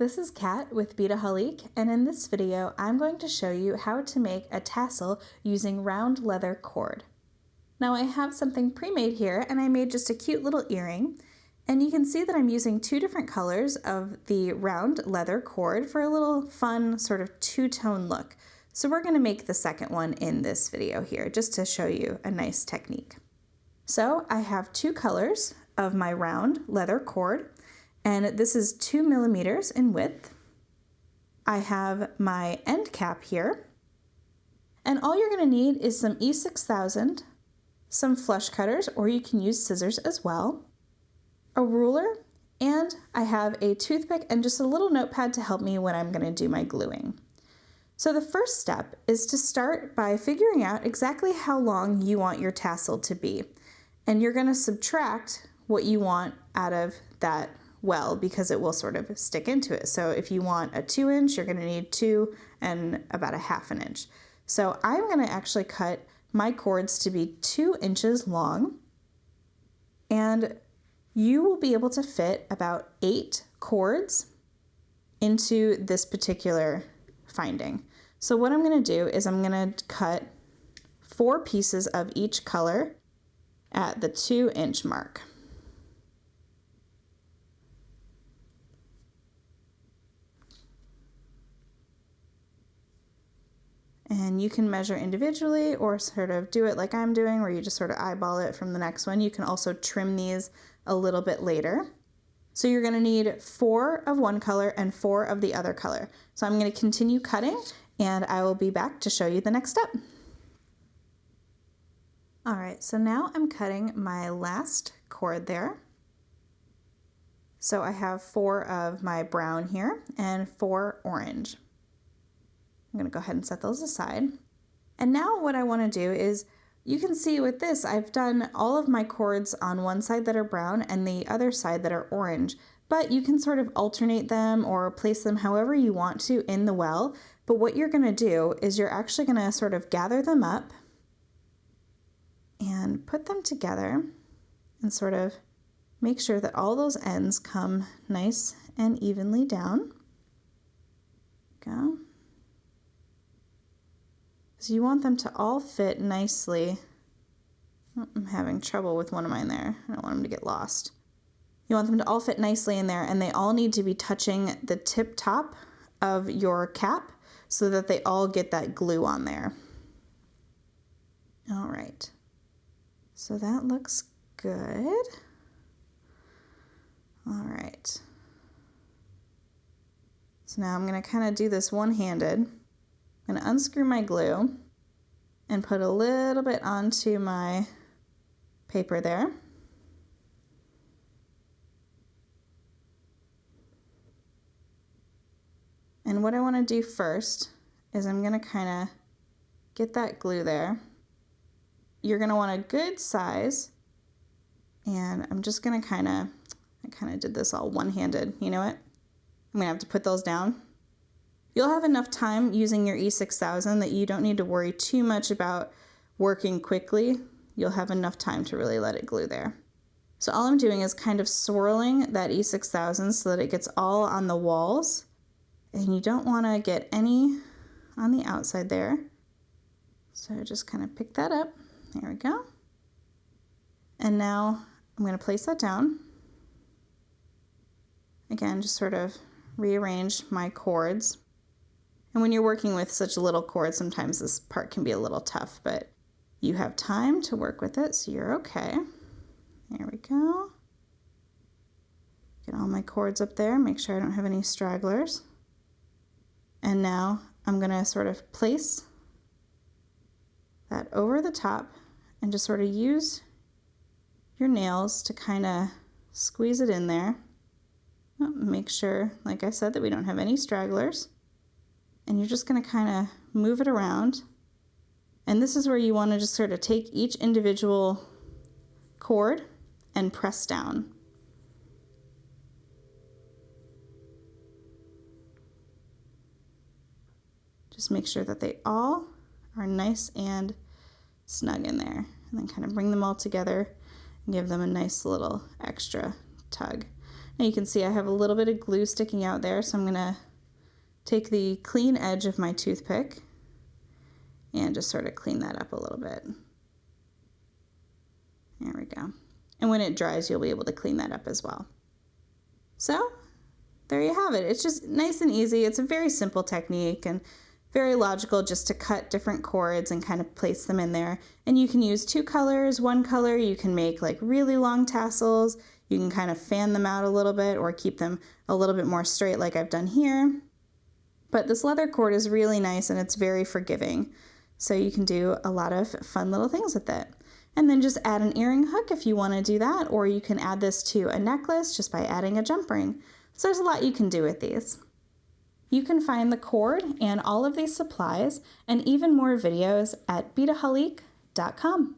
this is Kat with Beadaholique, and in this video I'm going to show you how to make a tassel using round leather cord. Now I have something pre-made here, and I made just a cute little earring, and you can see that I'm using two different colors of the round leather cord for a little fun sort of two-tone look. So we're going to make the second one in this video here just to show you a nice technique. So I have two colors of my round leather cord, and this is 2 millimeters in width. I have my end cap here, and all you're going to need is some E6000, some flush cutters, or you can use scissors as well, a ruler, and I have a toothpick and just a little notepad to help me when I'm going to do my gluing. So the first step is to start by figuring out exactly how long you want your tassel to be, and you're going to subtract what you want out of that well because it will sort of stick into it. So if you want a 2-inch, you're going to need 2 and about a 1/2 inch. So I'm going to actually cut my cords to be 2 inches long, and you will be able to fit about 8 cords into this particular finding. So what I'm going to do is I'm going to cut 4 pieces of each color at the 2-inch mark. And you can measure individually or sort of do it like I'm doing, where you just sort of eyeball it from the next one. You can also trim these a little bit later. So you're going to need 4 of one color and 4 of the other color. So I'm going to continue cutting, and I will be back to show you the next step. All right, so now I'm cutting my last cord there. So I have 4 of my brown here and 4 orange. I'm going to go ahead and set those aside. And now what I want to do is, you can see with this, I've done all of my cords on one side that are brown and the other side that are orange, but you can sort of alternate them or place them however you want to in the well. But what you're going to do is you're actually going to sort of gather them up and put them together and sort of make sure that all those ends come nice and evenly down. Go. So you want them to all fit nicely. Oh, I'm having trouble with one of mine there. I don't want them to get lost. You want them to all fit nicely in there, and they all need to be touching the tip top of your cap so that they all get that glue on there. All right. So that looks good. All right. So now I'm going to kind of do this one-handed. I'm going to unscrew my glue and put a little bit onto my paper there. And what I want to do first is I'm going to kind of get that glue there. You're going to want a good size, and I'm just going to I kind of did this all one-handed. You know what? I'm going to have to put those down. You'll have enough time using your E6000 that you don't need to worry too much about working quickly. You'll have enough time to really let it glue there. So all I'm doing is kind of swirling that E6000 so that it gets all on the walls, and you don't want to get any on the outside there. So just kind of pick that up. There we go. And now I'm going to place that down. Again, just sort of rearrange my cords. And when you're working with such little cords, sometimes this part can be a little tough, but you have time to work with it, so you're okay. There we go. Get all my cords up there, make sure I don't have any stragglers. And now I'm going to sort of place that over the top and just sort of use your nails to kind of squeeze it in there. Make sure, like I said, that we don't have any stragglers. And you're just going to kind of move it around. And this is where you want to just sort of take each individual cord and press down. Just make sure that they all are nice and snug in there. And then kind of bring them all together and give them a nice little extra tug. Now you can see I have a little bit of glue sticking out there, so I'm gonna take the clean edge of my toothpick and just sort of clean that up a little bit. There we go. And when it dries, you'll be able to clean that up as well. So there you have it. It's just nice and easy. It's a very simple technique and very logical just to cut different cords and kind of place them in there. And you can use 2 colors, 1 color. You can make like really long tassels. You can kind of fan them out a little bit or keep them a little bit more straight like I've done here. But this leather cord is really nice and it's very forgiving. So you can do a lot of fun little things with it. And then just add an earring hook if you want to do that, or you can add this to a necklace just by adding a jump ring. So there's a lot you can do with these. You can find the cord and all of these supplies and even more videos at Beadaholique.com.